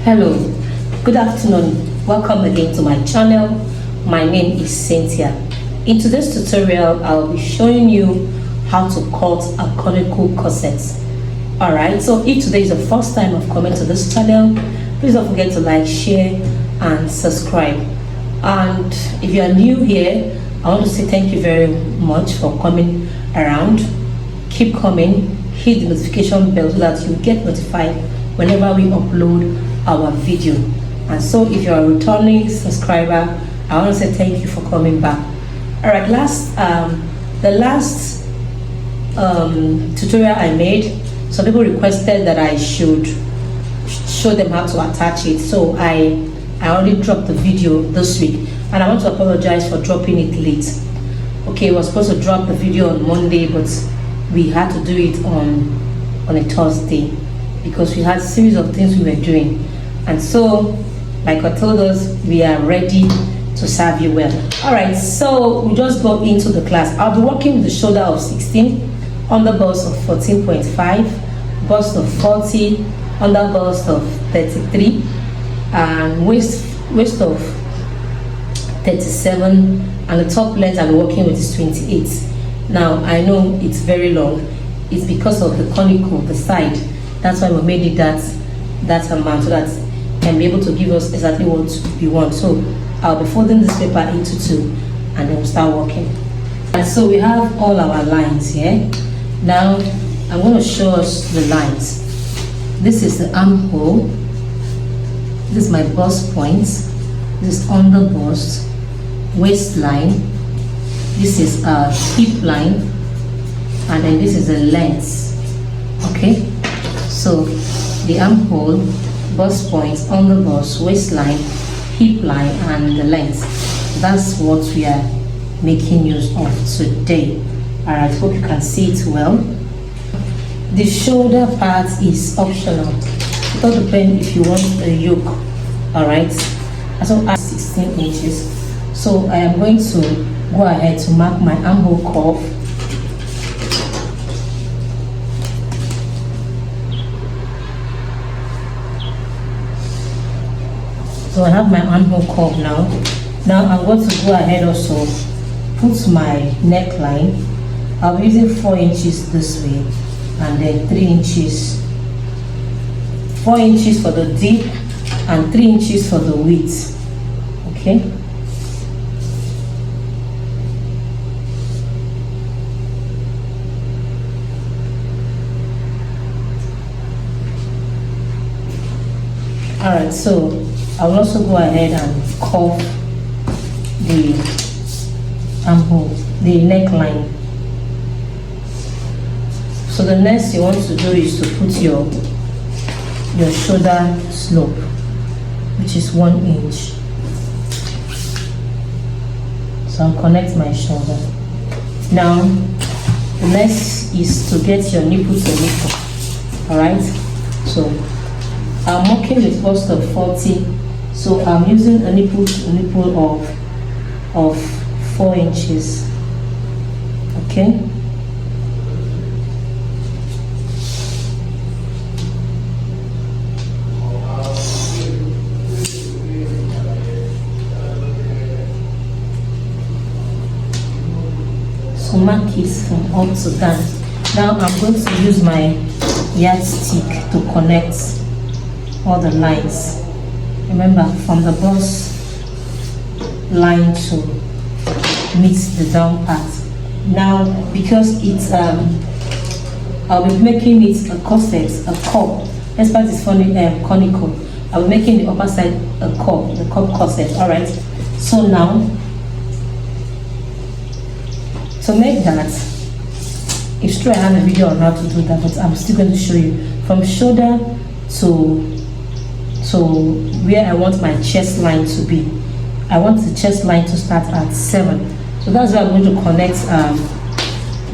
Hello, good afternoon. Welcome again to my channel. My name is Cynthia. In today's tutorial, I'll be showing you how to cut a conical corset. Alright, so if today is the first time of coming to this channel, please don't forget to like, share and subscribe. And if you are new here, I want to say thank you very much for coming around. Keep coming, hit the notification bell so that you get notified whenever we upload our video. And so if you're a returning subscriber, I want to say thank you for coming back. All right, the last tutorial I made, some people requested that I should show them how to attach it, so I already dropped the video this week, and I want to apologize for dropping it late. Okay, we were supposed to drop the video on Monday, but we had to do it on a Thursday because we had a series of things we were doing. And so, like I told us, we are ready to serve you well. All right, so we just go into the class. I'll be working with the shoulder of 16, under bust of 14.5, bust of 40, under bust of 33, and waist of 37, and the top length I'm working with is 28. Now, I know it's very long. It's because of the conical, the side. That's why we made it that amount, so that can be able to give us exactly what we want. So I'll be folding this paper into two, and then we'll start working. And so we have all our lines here. Now I'm going to show us the lines. This is the armhole. This is my bust point. This is under bust, waistline. This is a hip line, and then this is the length. Okay, so the armhole, bust points, under bust, waistline, hip line, and the length. That's what we are making use of today. Alright, hope you can see it well. The shoulder part is optional. It all depends if you want a yoke. Alright, so at 16 inches. So I am going to go ahead to mark my armhole curve. So I have my armhole curve now. Now I'm going to go ahead also put my neckline. I'll be using 4 inches this way, and then 3 inches. 4 inches for the dip and 3 inches for the width. Okay. Alright, so I will also go ahead and curve the armhole, the neckline. So the next you want to do is to put your shoulder slope, which is 1 inch. So I'll connect my shoulder. Now the next is to get your nipple to nipple. Alright, so I'm working with bust of 40, so I'm using a nipple to nipple of 4 inches. Okay. So mark it from up to down. Now I'm going to use my yardstick to connect all the lines. Remember, from the bust line to meet the down part. Now, because it's I'll be making it a corset, a cup. Despite it's funny conical, I'll be making the upper side a cup, the cup corset. All right. So now, to make that, it's true I have a video on how to do that, but I'm still going to show you from shoulder to where I want my chest line to be. I want the chest line to start at 7. So that's where I'm going to connect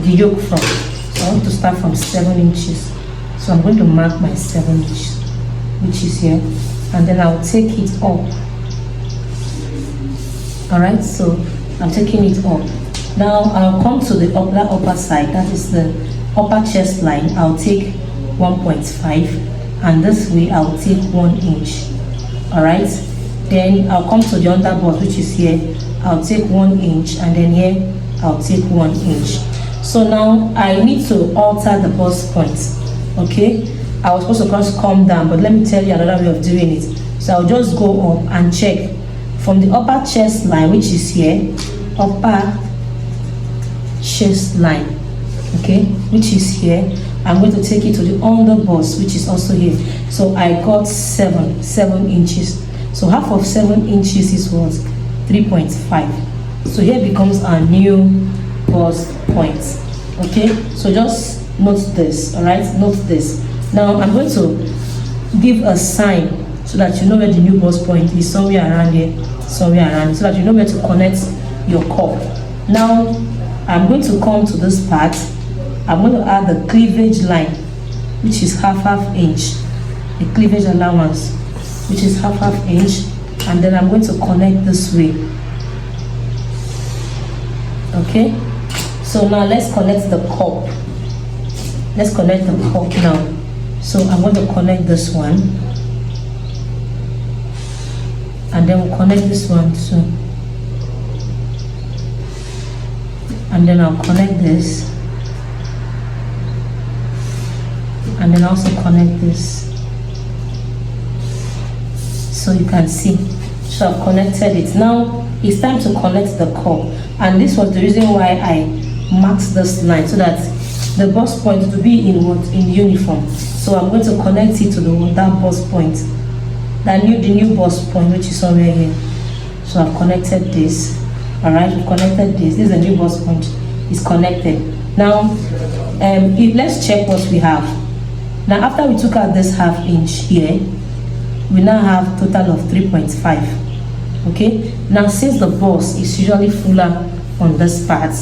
the yoke from. So I want to start from 7 inches. So I'm going to mark my 7 inches, which is here, and then I'll take it up. Alright, so I'm taking it up. Now I'll come to the upper side, that is the upper chest line. I'll take 1.5, and this way I'll take 1 inch. All right, then I'll come to the under bust, which is here. I'll take 1 inch, and then here I'll take 1 inch. So now I need to alter the bust point. Okay, I was supposed to just come down, but let me tell you another way of doing it. So I'll just go up and check from the upper chest line, which is here, upper chest line, okay, which is here. I'm going to take it to the under bust, which is also here. So I got 7 inches. So half of 7 inches is what? 3.5. So here becomes our new bust point. Okay, so just note this. All right, note this. Now I'm going to give a sign so that you know where the new bust point is, somewhere around here, somewhere around, so that you know where to connect your cup. Now I'm going to come to this part. I'm going to add the cleavage line, which is half inch, the cleavage allowance, which is half inch, and then I'm going to connect this way. Okay, so now let's connect the cup. Let's connect the cup now. So I'm going to connect this one, and then we'll connect this one too, and then I'll connect this, and then also connect this, so you can see. So I've connected it. Now it's time to connect the cup, and this was the reason why I marked this line, so that the bust point to be in what? In uniform. So I'm going to connect it to that bust point, the new bust point, which is somewhere here. So I've connected this. All right, we've connected this. This is the new bust point. It's connected. Now let's check what we have. Now after we took out this half inch here, we now have total of 3.5. Okay, now since the bust is usually fuller on this part,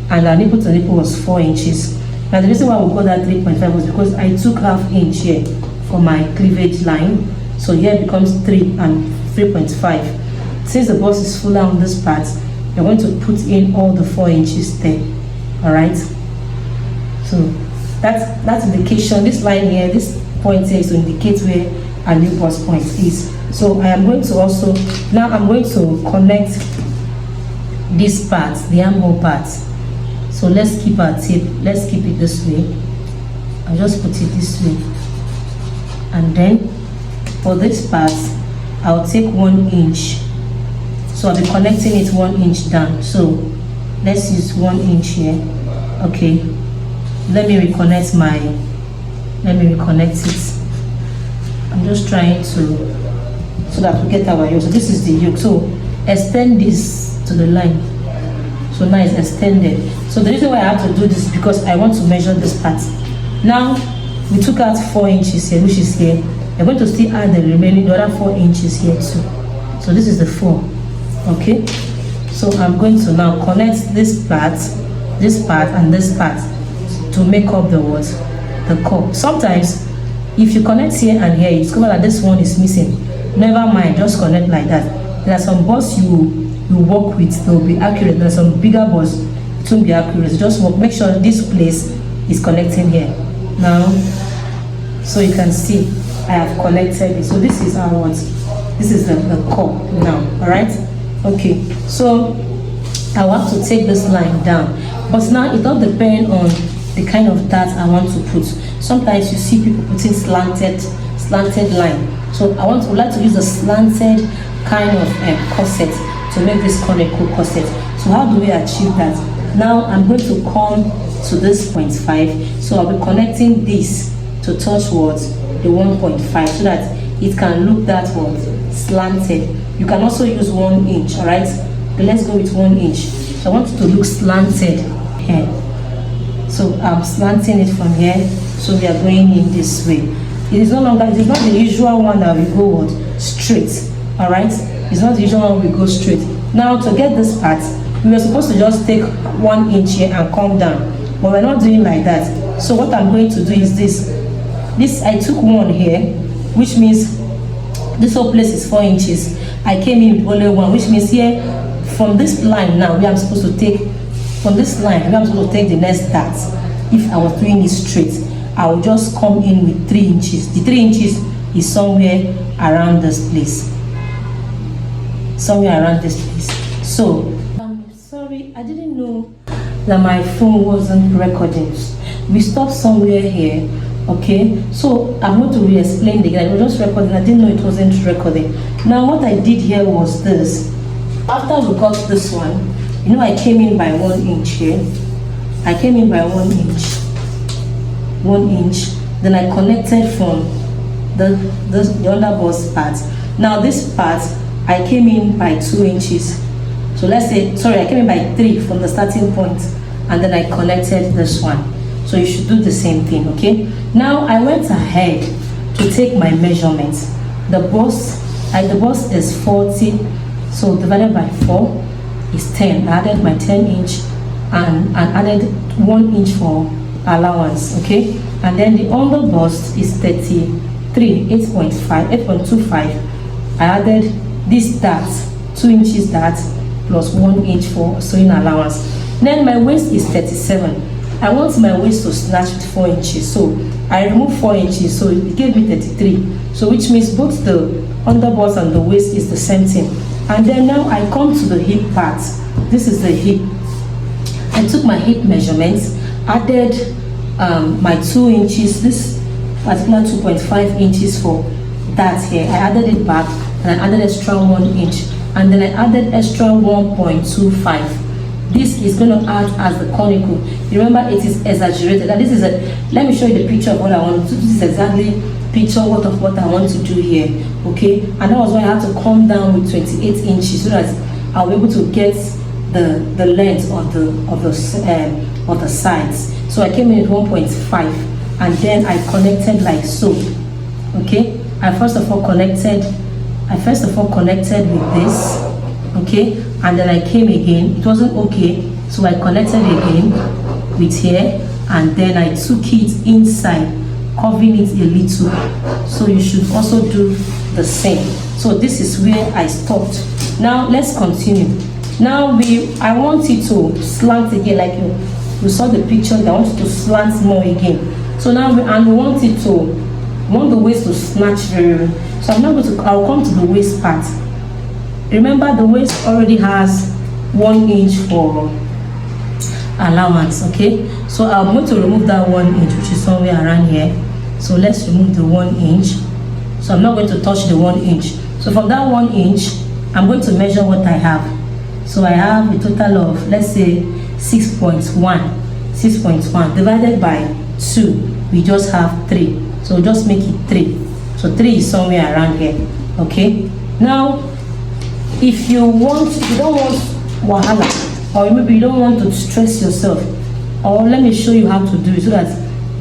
and our nipple to nipple was 4 inches. Now the reason why we got that 3.5 was because I took half inch here for my cleavage line. So here it becomes 3 and 3.5. Since the bust is fuller on this part, you're going to put in all the 4 inches there. All right, so that's indication. This line here, this point here, is to indicate where our new bust point is. So I am going to also, now I'm going to connect this part, the armhole part. So let's keep our tape, let's keep it this way. I'll just put it this way, and then for this part I'll take 1 inch. So I'll be connecting it 1 inch down. So let's use 1 inch here. Okay, let me reconnect it. I'm just trying to, so that we get our yoke. So this is the yoke. So extend this to the line. So now it's extended. So the reason why I have to do this is because I want to measure this part. Now we took out 4 inches here, which is here. I'm going to still add the remaining, the other 4 inches here too. So this is the 4. Okay, so I'm going to now connect this part, and this part to make up the what? The cup. Sometimes if you connect here and here, you discover that this one is missing. Never mind, just connect like that. There are some busts you work with, they'll be accurate. There are some bigger busts, it won't be accurate. Just work, make sure this place is connecting here. Now, so you can see I have connected it. So this is our what? This is the cup now. All right. Okay. So I want to take this line down, but now it all depends on the kind of dart I want to put. Sometimes you see people putting slanted line. So I would like to use a slanted kind of corset to make this CORNICLE corset. So how do we achieve that? Now I'm going to come to this 0.5. So I'll be connecting this to touch what? The 1.5, so that it can look that one slanted. You can also use 1 inch. All right, but let's go with 1 inch. So I want it to look slanted here. So I'm slanting it from here. So we are going in this way. It is not the usual one that we go straight. All right, it's not the usual one we go straight. Now to get this part, we were supposed to just take 1 inch here and come down, but we're not doing like that. So what I'm going to do is this. I took 1 here, which means this whole place is 4 inches. I came in with only 1, which means here from this line now we are supposed to take the next dart. If I was doing it straight, I will just come in with 3 inches. The 3 inches is somewhere around this place. somewhere around this place. So I'm sorry, I didn't know that my phone wasn't recording. We stopped somewhere here. Okay, so I'm going to re-explain again. I was just recording. I didn't know it wasn't recording. Now what I did here was this. After we got this one, you know, I came in by 1 inch here. I came in by 1 inch. 1 inch. Then I connected from the underbust part. Now this part, I came in by 2 inches. So let's say, sorry, I came in by 3 from the starting point, and then I connected this one. So you should do the same thing, okay? Now I went ahead to take my measurements. The bust is 40, so divided by 4 is 10. I added my 10 inch and added 1 inch for allowance, okay? And then the under bust is 33, 8.25. I added this dart, 2 inches dart plus 1 inch for sewing allowance. Then my waist is 37. I want my waist to snatch with 4 inches, so I removed 4 inches, so it gave me 33. So which means both the underbust and the waist is the same thing. And then now I come to the hip part. This is the hip. I took my hip measurements, added my 2 inches, this particular 2.5 inches for that here. I added it back and I added extra 1 inch, and then I added extra 1.25. This is going to act as the conical. Remember, it is exaggerated. And this is let me show you the picture of what I want to do. This is exactly picture of what I want to do here. Okay, and that was why I had to come down with 28 inches so that I'll be able to get the length of the sides. So I came in at 1.5, and then I connected like so. Okay, I first of all connected with this. Okay, and then I came again. It wasn't okay, so I connected again with here, and then I took it inside, covering it a little. So you should also do the same. So this is where I stopped. Now let's continue. Now I want it to slant again, like you saw the picture. I want it to slant more again. So now we want the waist to snatch very well. So I'm now going to, I'll come to the waist part. Remember, the waist already has 1 inch for allowance, okay? So I'm going to remove that 1 inch, which is somewhere around here. So let's remove the 1 inch. So I'm not going to touch the 1 inch. So from that 1 inch, I'm going to measure what I have. So I have a total of, let's say, 6.1 divided by 2. We just have 3. So just make it 3. So 3 is somewhere around here, okay? Now, if you don't want wahala, or maybe you don't want to stress yourself, or let me show you how to do it so that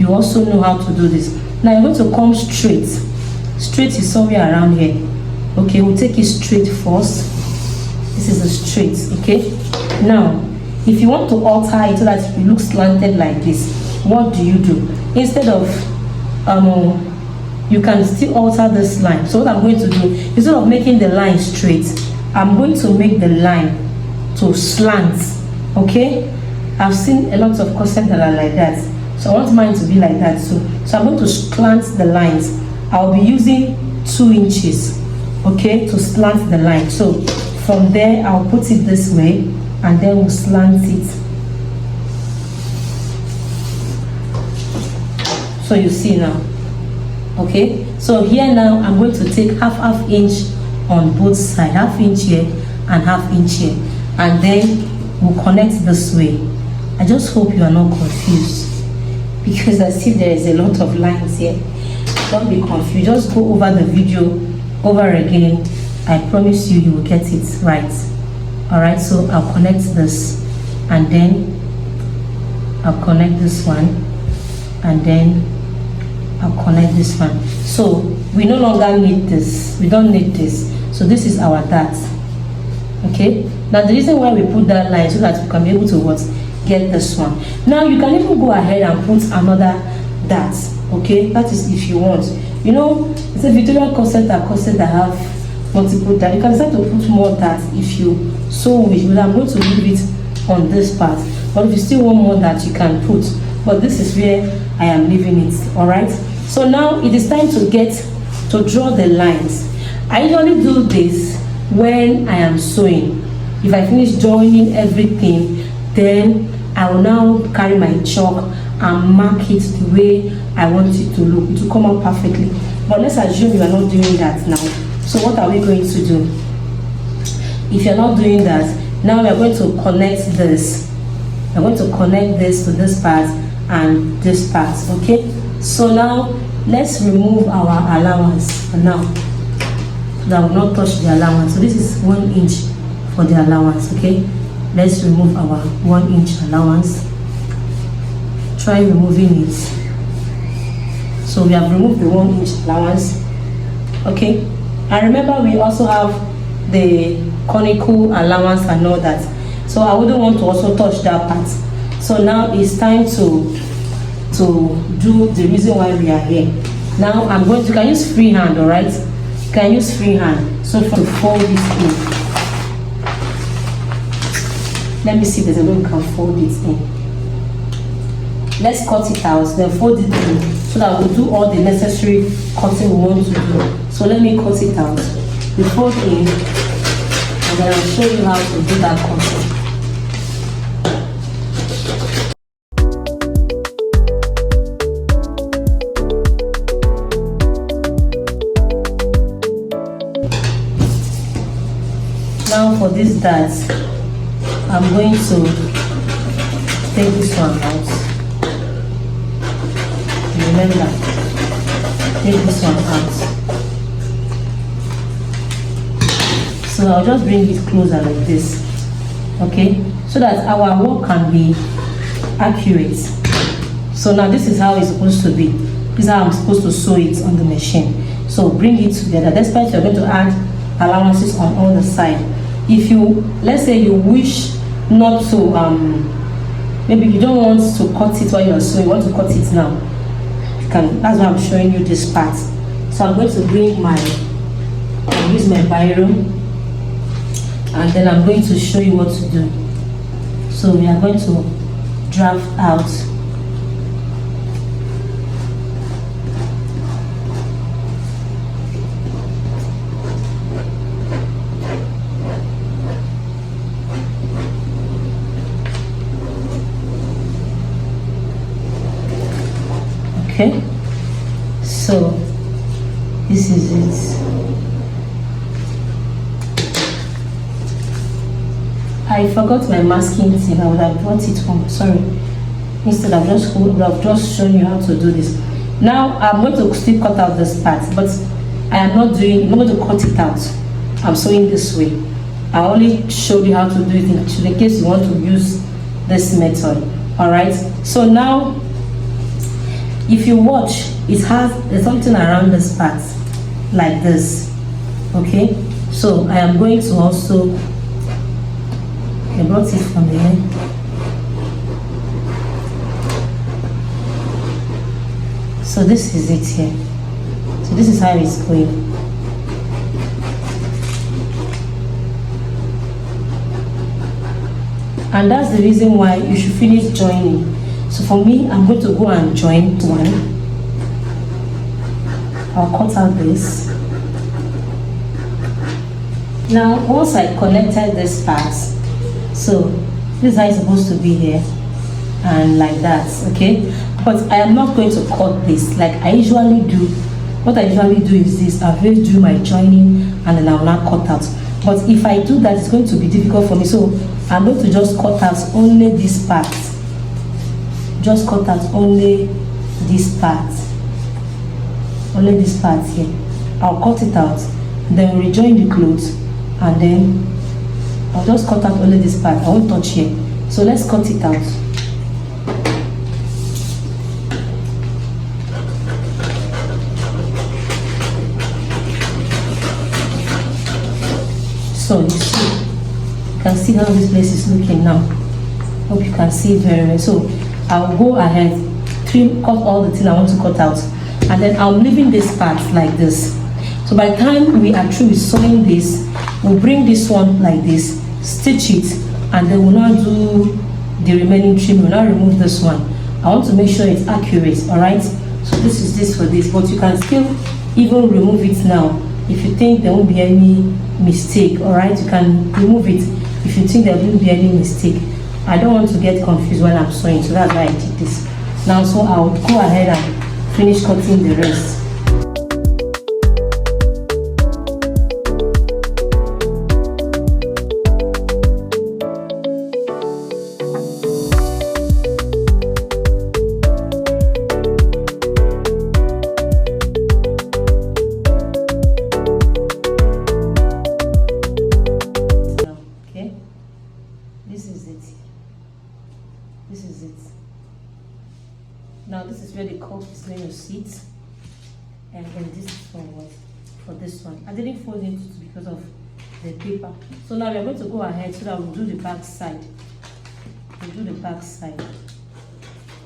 you also know how to do this. Now you're going to come straight. Straight is somewhere around here. Okay, we'll take it straight first. This is a straight, okay? Now, if you want to alter it so that it looks slanted like this, what do? Instead of you can still alter this line. So what I'm going to do, instead of making the line straight, I'm going to make the line to slant, okay? I've seen a lot of corsets that are like that, so I want mine to be like that. So I'm going to slant the lines. I'll be using 2 inches, okay, to slant the line. So from there, I'll put it this way, and then we'll slant it. So you see now, okay? So here now, I'm going to take half inch on both sides, half inch here and half inch here, and then we'll connect this way. I just hope you are not confused, because I see there is a lot of lines here. Don't be confused, just go over the video over again. I promise you will get it right. All right, so I'll connect this, and then I'll connect this one, and then I'll connect this one. So we no longer need this, we don't need this. So this is our dart, okay? Now the reason why we put that line so that we can be able to get this one. Now you can even go ahead and put another dart, okay? That is if you want. You know, it's a Victorian corset that have multiple darts. You can decide to put more darts if you so wish, but I'm going to leave it on this part. But if you still want more darts, you can put. But this is where I am leaving it, all right? So now it is time to draw the lines. I usually do this when I am sewing, if I finish joining everything, then I will now carry my chalk and mark it the way I want it to look. It will come out perfectly. But let's assume you are not doing that now. So what are we going to do? If you're not doing that, now we're going to connect this. We're going to connect this to this part and this part, okay? So now let's remove our allowance for now. So that will not touch the allowance. So this is 1 inch for the allowance, okay? Let's remove our 1 inch allowance. Try removing it. So we have removed the 1 inch allowance, okay? And remember, we also have the conical allowance and all that. So I wouldn't want to also touch that part. So now it's time to do the reason why we are here. Now I'm going to, you can use free hand, all right? You can use free hand. So to fold this in. Let me see if there's a way we can fold it in. Let's cut it out, then fold it in, so that we'll do all the necessary cutting we want to do. So let me cut it out. We fold in, and then I'll show you how to do that cutting. Now for this dart, I'm going to take this one out. Remember, take this one out. So I'll just bring it closer like this, okay? So that our work can be accurate. So now this is how it's supposed to be. This is how I'm supposed to sew it on the machine. So bring it together. Despite you're going to add allowances on all the side. If you, let's say you wish not to, maybe you don't want to cut it while you're sewing, you want to cut it now. That's why I'm showing you this part. So I'm going to bring I'll use my biro, and then I'm going to show you what to do. So we are going to draft out okay, so this is it. I forgot my masking tape. I would have brought it home, sorry. Instead I would have just shown you how to do this. Now I'm going to still cut out this part, but I'm not going to cut it out. I'm sewing this way. I only showed you how to do it in case you want to use this method. Alright, so now if you watch, there's something around this part like this, okay? So I am going to also, I brought it from here. So this is it here. So this is how it's going. And that's the reason why you should finish joining. So for me, I'm going to go and join one. I'll cut out this. Now, once I connected this part, so this is how it's supposed to be here, and like that, okay? But I am not going to cut this like I usually do. What I usually do is this: I will do my joining, and then I will not cut out. But if I do that, it's going to be difficult for me. So I'm going to just cut out only this part. Just cut out only this part. Only this part here. I'll cut it out, then rejoin the clothes, and then I'll just cut out only this part. I won't touch here. So let's cut it out. So you see, you can see how this place is looking now. Hope you can see very well. So I'll go ahead, cut all the things I want to cut out, and then I'm leaving this part like this. So by the time we are through with sewing this, we'll bring this one like this, stitch it, and then we'll now do the remaining trim. We'll now remove this one. I want to make sure it's accurate, all right? So this is this for this, but you can still even remove it now If you think there won't be any mistake, all right, you can remove it. If you think there won't be any mistake, I don't want to get confused when I'm sewing, so that's why I did this. Now, so I'll go ahead and finish cutting the rest. This is it. Now this is where the cup is going to sit, and then this is for what? For this one. I didn't fold it because of the paper. So now we're going to go ahead so that we'll do the back side. We'll do the back side.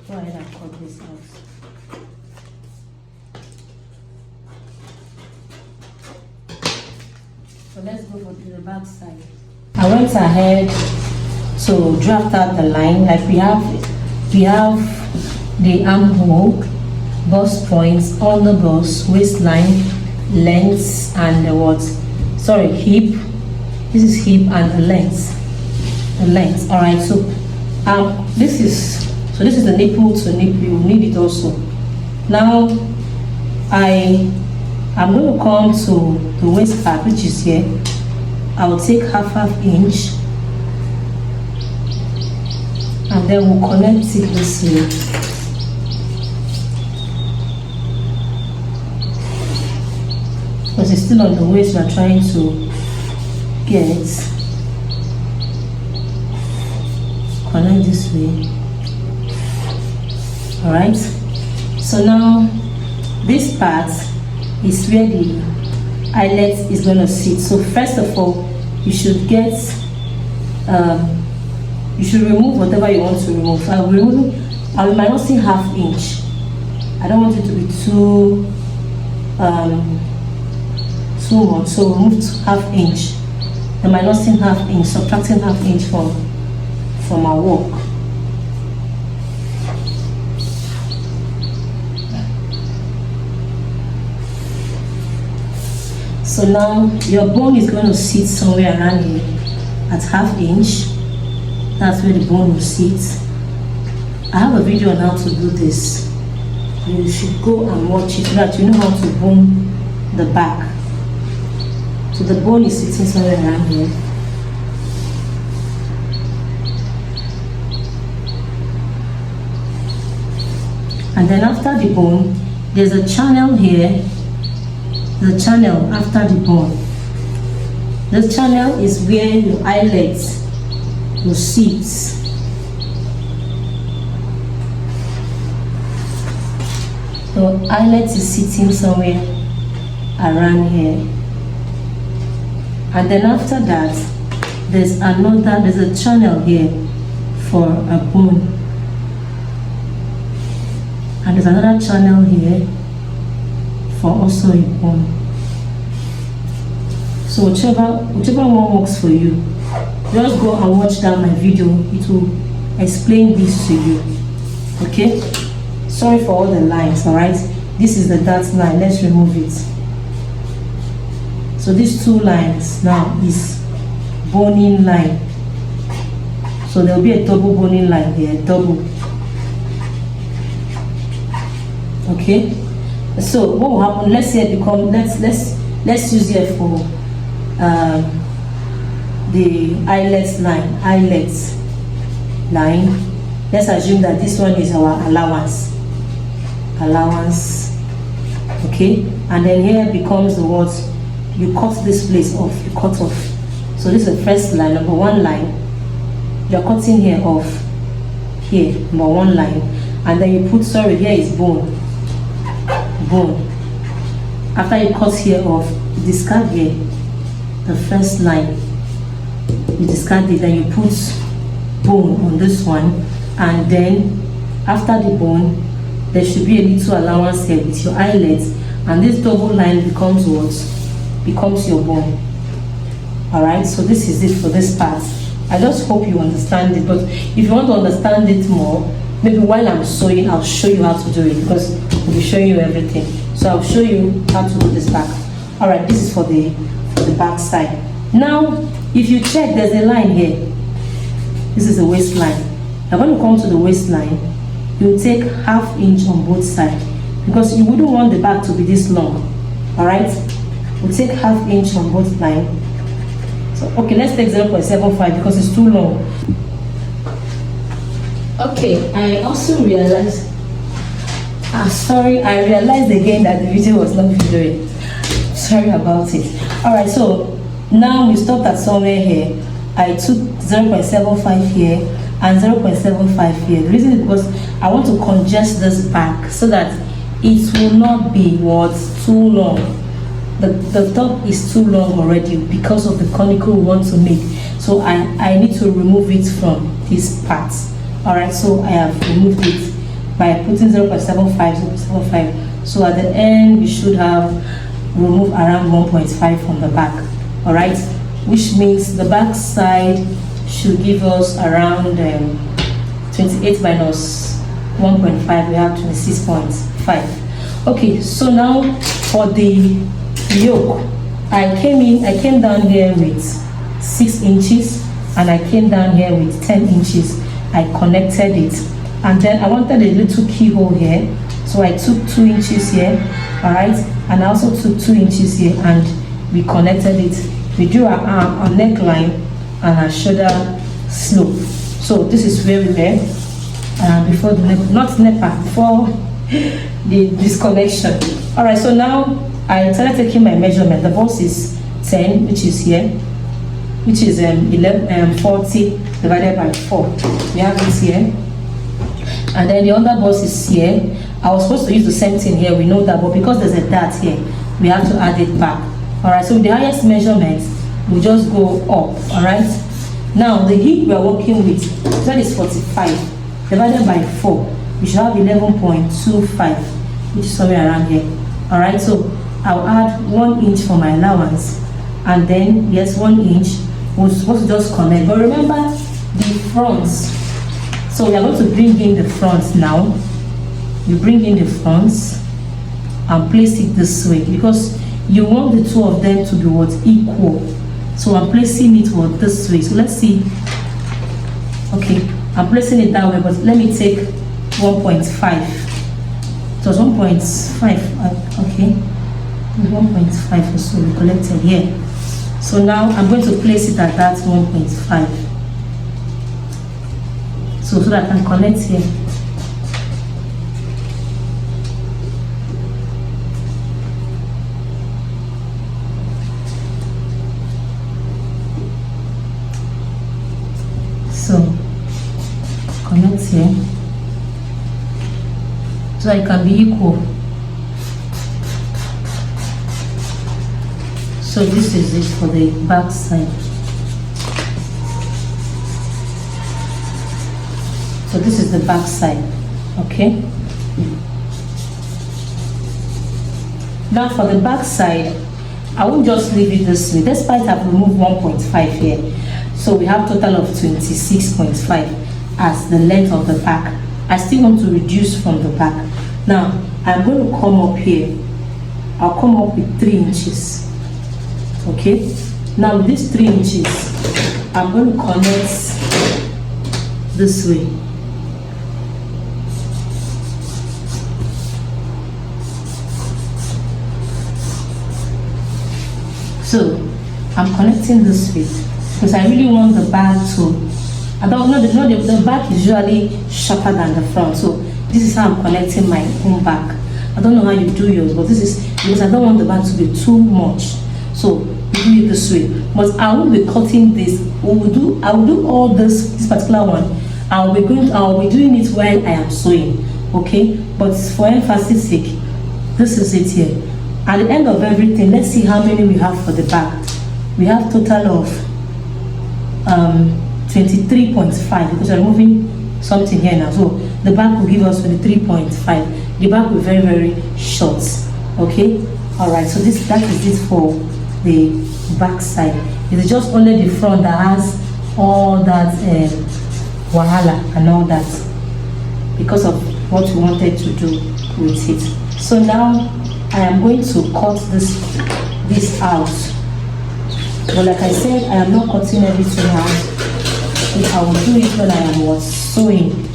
Go ahead and cut this out. So let's go for the back side. I went ahead to draft out the line. Like we have the armhole, bust points, on the bust, waistline, length, and the what? Sorry, hip. This is hip and the length. The length. All right. So this is the nipple to nipple. You need it also. Now I'm going to come to the waist part, which is here. I will take half inch, and then we'll connect it this way. Because it's still on the waist, we are trying to get. Connect this way. Alright. So now this part is where the eyelet is going to sit. So first of all, you should get you should remove whatever you want to remove. I will minusing half inch. I don't want it to be too much, so remove half inch. I'm minusing half inch, subtracting half inch from our work. So now your bone is going to sit somewhere around here at half inch. That's where the bone will sit. I have a video on how to do this. You should go and watch it so that you know how to bone the back. So the bone is sitting somewhere around here. And then after the bone, there's a channel here. The channel after the bone. This channel is where your eyelid will sit. Your eyelid is sitting somewhere around here. And then after that, there's a channel here for a bone. And there's another channel here for also a bone. So whichever one works for you, just go and watch down my video. It will explain this to you. Okay? Sorry for all the lines, alright? This is the dot line. Let's remove it. So these two lines now is boning line. So there will be a double boning line here, double. Okay? So what will happen? Let's say it become let's use here for the eyelets line. Let's assume that this one is our allowance. Okay, and then here becomes the what you cut this place off. You cut off. So this is the first line, number one line. You're cutting here off. Here, number one line, and then you put here is bone. After you cut here off, you discard here the first line. You discard it, then you put bone on this one, and then after the bone, there should be a little allowance here with your eyelets, and this double line becomes what? Becomes your bone. Alright, so this is it for this part. I just hope you understand it, but if you want to understand it more, maybe while I'm sewing, I'll show you how to do it, because I'll be showing you everything. So I'll show you how to do this back. All right, this is for the back side. Now if you check, there's a line here. This is the waistline. Now when you come to the waistline, you take 1/2 inch on both sides, because you wouldn't want the back to be this long. All right, we'll take 1/2 inch on both lines. So okay, let's take 0.75 because it's too long. Okay, I also realized, I realized again that the video was not videoing. Sorry about it. All right, so now we stopped at somewhere here. I took 0.75 here and 0.75 here. The reason is because I want to congest this back so that it will not be too long. The top is too long already because of the conical we want to make. So I need to remove it from this part. All right, so I have removed it by putting 0.75. So at the end we should have removed around 1.5 from the back. All right, which means the back side should give us around 28 minus 1.5, we have 26.5. Okay, so now for the yoke, I came down here with 6 inches and I came down here with 10 inches. I connected it, and then I wanted a little keyhole here, so I took 2 inches here. All right, and I also took 2 inches here and we connected it. We drew our neckline and our shoulder slope. So this is where we were before the neck, not nepa, before the disconnection. All right, so now I started taking my measurement. The bust is 10, which is here, which is 40 divided by 4. We have this here, and then the other bust is here. I was supposed to use the same thing here, we know that, but because there's a dart here, we have to add it back. All right, so the highest measurement will just go up. All right, now the hip we are working with, that is 45 divided by 4. We should have 11.25, which is somewhere around here. All right, so I'll add 1 inch for my allowance, and then yes, 1 inch we're supposed to just connect. But remember the fronts, so we are going to bring in the fronts now. You bring in the fronts and place it this way because you want the two of them to be equal. So I'm placing it this way. So let's see. Okay, I'm placing it that way, but let me take 1.5. So it's 1.5. Okay, 1.5 or so we collected here. So now I'm going to place it at that 1.5. So that I can connect here. So connect here so it can be equal. So this is it for the back side. So this is the back side. Okay, now for the back side, I won't just leave it this way, despite I've removed 1.5 here. So we have total of 26.5 as the length of the back. I still want to reduce from the back. Now I'm going to come up here. I'll come up with 3 inches. Okay, now with these 3 inches, I'm going to connect this way. So I'm connecting this way because I really want the back to, I don't know, the back is usually sharper than the front. So this is how I'm connecting my own back. I don't know how you do yours, but this is because I don't want the back to be too much. So we do it this way. But I will be cutting this. I will do all this particular one. I'll be doing it while I am sewing. Okay, but for emphasis sake, this is it here. At the end of everything, let's see how many we have for the back. We have total of 23.5 because I'm moving something here now. So the back will give us 23.5. The back will be very, very short. Okay, all right. So that is it for the back side. It is just only the front that has all that wahala and all that because of what we wanted to do with it. So now I am going to cut this this out. But like I said, I am not cutting everything out. I will do it when I am sewing.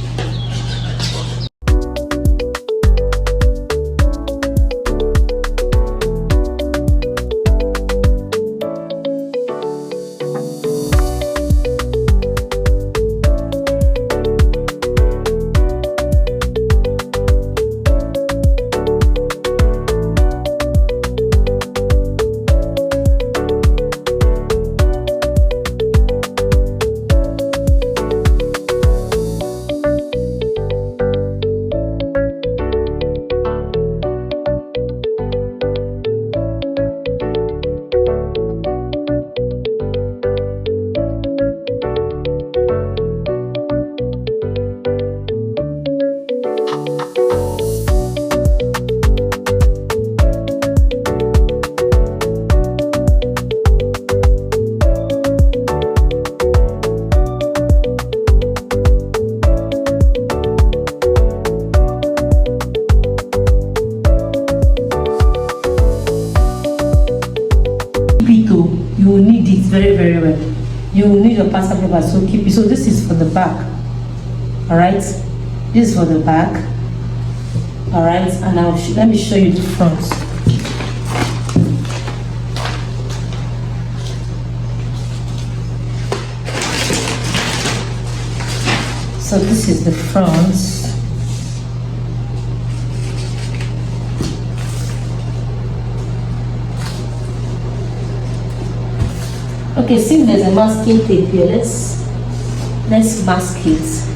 You will need it very, very well. You will need your pasta paper, so keep it. So this is for the back. All right, this is for the back. All right, and now let me show you the front. So this is the front. Okay, since there's a masking tape here, let's mask it.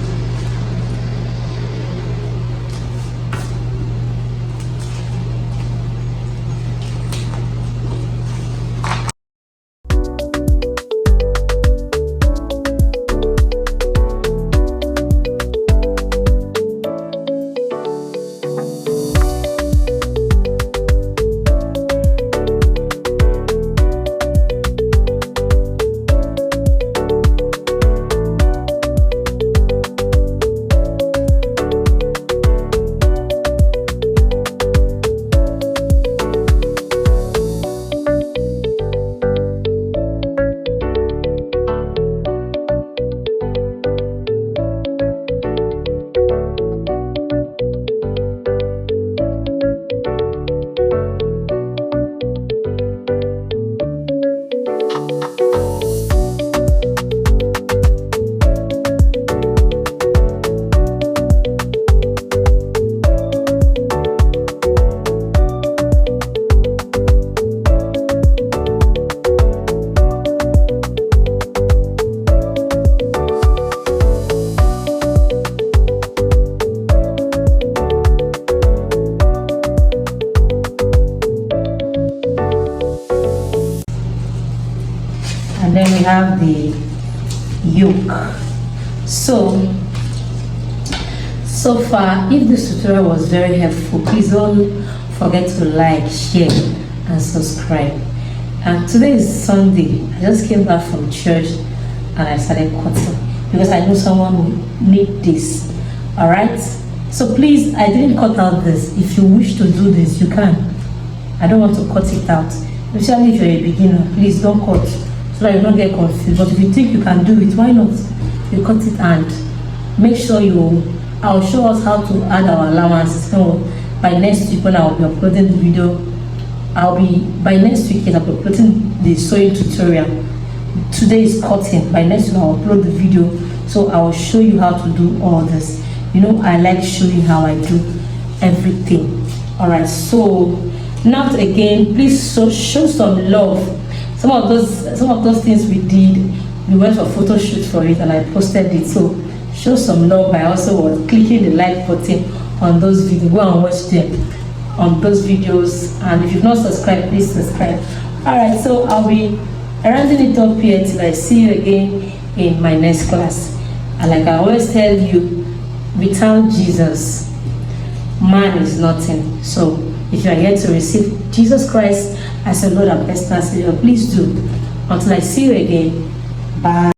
And then we have the yoke. So far, if this tutorial was very helpful, please don't forget to like, share and subscribe. And today is Sunday. I just came back from church and I started cutting because I know someone will need this. All right, so please, I didn't cut out this. If you wish to do this, you can. I don't want to cut it out, especially if you're a beginner. Please don't cut so that you don't get confused. But if you think you can do it, why not? You cut it and make sure I'll show us how to add our allowances. So by next week when I'll be uploading the video, by next week I'll be uploading the sewing tutorial. Today is cutting. By next week I'll upload the video, so I will show you how to do all this. You know, I like showing how I do everything. All right, so now again, please show some love. Some of those things we did, we went for photo shoot for it and I posted it. So show some love by also clicking the like button on those videos. Go and watch them on those videos, and if you've not subscribed, please subscribe. All right, so I'll be rounding it up here till I see you again in my next class. And like I always tell you, without Jesus, man is nothing. So if you are here to receive Jesus Christ as your Lord and personal Savior, please do. Until I see you again, bye.